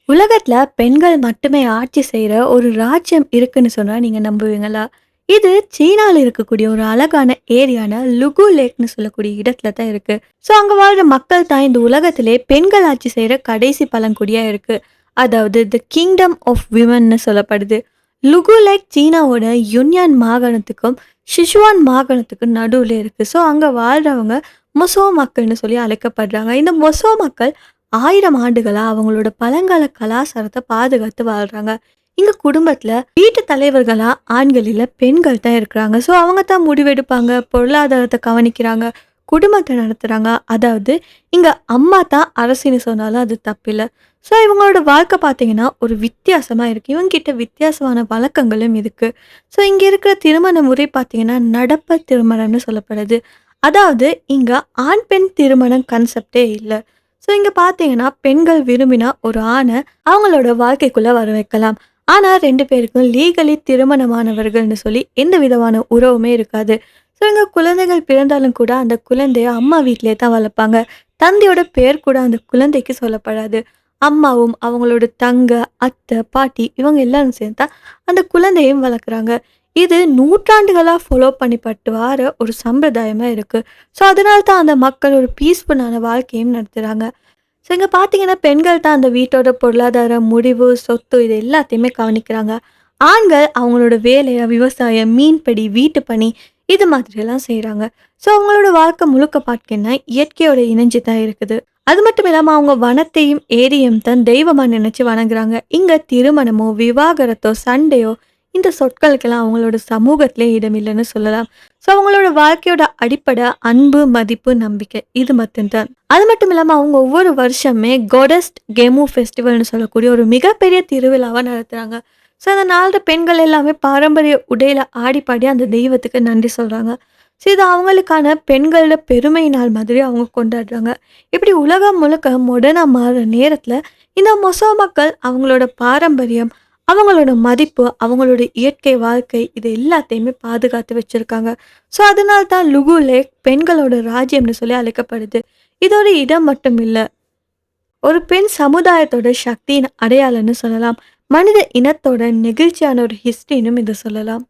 உலகத்துல பெண்கள் மட்டுமே ஆட்சி செய்யற ஒரு ராஜ்யம் இருக்குன்னு சொன்னா நீங்க நம்புவீங்களா? இது சீனால இருக்கக்கூடிய ஒரு அழகான ஏரியான லுகு லேக்ன்னு சொல்லக்கூடிய இடத்துல தான் இருக்கு. அங்க வாழ்ற மக்கள் தான் இந்த உலகத்திலே பெண்கள் ஆட்சி செய்யற கடைசி பழங்குடியா இருக்கு. அதாவது தி கிங்டம் ஆஃப் விமன்னு சொல்லப்படுது. லுகு லேக் சீனாவோட யுன்யான் மாகாணத்துக்கும் சிச்சுவான் மாகாணத்துக்கும் நடுவுல இருக்கு. அங்க வாழ்றவங்க மொசோ மக்கள்னு சொல்லி அழைக்கப்படுறாங்க. இந்த மொசோ மக்கள் 1000 ஆண்டுகளா அவங்களோட பழங்கால கலாச்சாரத்த பாதுகாத்து வாழ்றாங்க. எங்க குடும்பத்துல வீட்டு தலைவர்களா ஆண்கள் இல்ல, பெண்கள் தான் இருக்கிறாங்க. அவங்க தான் முடிவெடுப்பாங்க, பொருளாதாரத்த கவனிக்கிறாங்க, குடும்பத்த நடத்துறாங்க. அதாவது இங்க அம்மா தான் அரசின்னு சொன்னாலும் அது தப்பில்ல. இவங்களோட வாழ்க்கை பார்த்தீங்கன்னா, ஒரு வித்தியாசமா இருக்கு. இவங்க கிட்ட வித்தியாசமான வழக்கங்களும் இருக்கு. இங்க இருக்கிற திருமண முறை பார்த்தீங்கன்னா, நடப்பு திருமணம்னு சொல்லப்படுது. அதாவது இங்க ஆண், பெண் திருமணம் கான்செப்ட்டே இல்ல. இங்க பார்த்தீங்கன்னா, பெண்கள் விரும்பினா ஒரு ஆண அவங்களோட வாழ்க்கைக்குள்ள வர வைக்கலாம். ஆனா 2 பேருக்கும் லீகலி திருமணமானவர்கள்னு சொல்லி எந்த விதமான உறவுமே இருக்காது. இங்க குழந்தைகள் பிறந்தாலும் கூட அந்த குழந்தைய அம்மா வீட்லயே தான் வளர்ப்பாங்க. தந்தையோட பேர் கூட அந்த குழந்தைக்கு சொல்லப்படாது. அம்மாவும் அவங்களோட தங்க, அத்தை, பாட்டி இவங்க எல்லாரும் சேர்ந்து தான் அந்த குழந்தையும் வளர்க்குறாங்க. இது நூற்றாண்டுகளா ஃபாலோ பண்ணிப்பட்டு வார ஒரு சம்பிரதாயமா இருக்கு. அதனால தான் அந்த மக்கள் ஒரு பீஸ்ஃபுல்லான வாழ்க்கையும் நடத்துறாங்க. இங்க பார்த்தீங்கன்னா, பெண்கள் தான் அந்த வீட்டோட பொருளாதார முடிவு, சொத்து இது எல்லாத்தையுமே கவனிக்கிறாங்க. ஆண்கள் அவங்களோட வேலைய, விவசாயம், மீன்பிடி, வீட்டு பணி இது மாதிரியெல்லாம் செய்றாங்க. அவங்களோட வாழ்க்கை முழுக்க பார்த்தீங்கன்னா, இயற்கையோட இணைஞ்சு தான் இருக்குது. அது மட்டும் இல்லாம அவங்க வனத்தையும், ஏரியும் தான் தெய்வமா நினைச்சு வணங்குறாங்க. இங்க திருமணமோ, விவாகரத்தோ, சண்டையோ இந்த சொற்களுக்கெல்லாம் அவங்களோட சமூகத்திலே இடமில்லைன்னு சொல்லலாம். அவங்களோட வாழ்க்கையோட அடிப்படை அன்பு, மதிப்பு, நம்பிக்கை இது மட்டும்தான். அது மட்டும் இல்லாம அவங்க ஒவ்வொரு வருஷமே கோடஸ்ட் கெமு ஃபெஸ்டிவல்னு சொல்லக்கூடிய ஒரு மிகப்பெரிய திருவிழாவா நடத்துறாங்க. அந்த நாள்ல பெண்கள் எல்லாமே பாரம்பரிய உடையில ஆடி பாடி அந்த தெய்வத்துக்கு நன்றி சொல்றாங்க. இது அவங்களுக்கான பெண்களோட பெருமை நாள் மாதிரி அவங்க கொண்டாடுறாங்க. இப்படி உலகம் முழுக்க மொடர்னா மாறுற நேரத்துல இந்த மொசோ மக்கள் அவங்களோட பாரம்பரியம், அவங்களோட மதிப்பு, அவங்களோட இயற்கை வாழ்க்கை இது எல்லாத்தையுமே பாதுகாத்து வச்சிருக்காங்க. அதனால தான் லுகு லேக் பெண்களோட ராஜ்யம்னு சொல்லி அழைக்கப்படுது. இது ஒரு இடம் மட்டும் இல்ல. ஒரு பெண் சமுதாயத்தோட சக்தியின் அடையாளம்னு சொல்லலாம். மனித இனத்தோட நெகிழ்ச்சியான ஒரு ஹிஸ்டரினும் இதை சொல்லலாம்.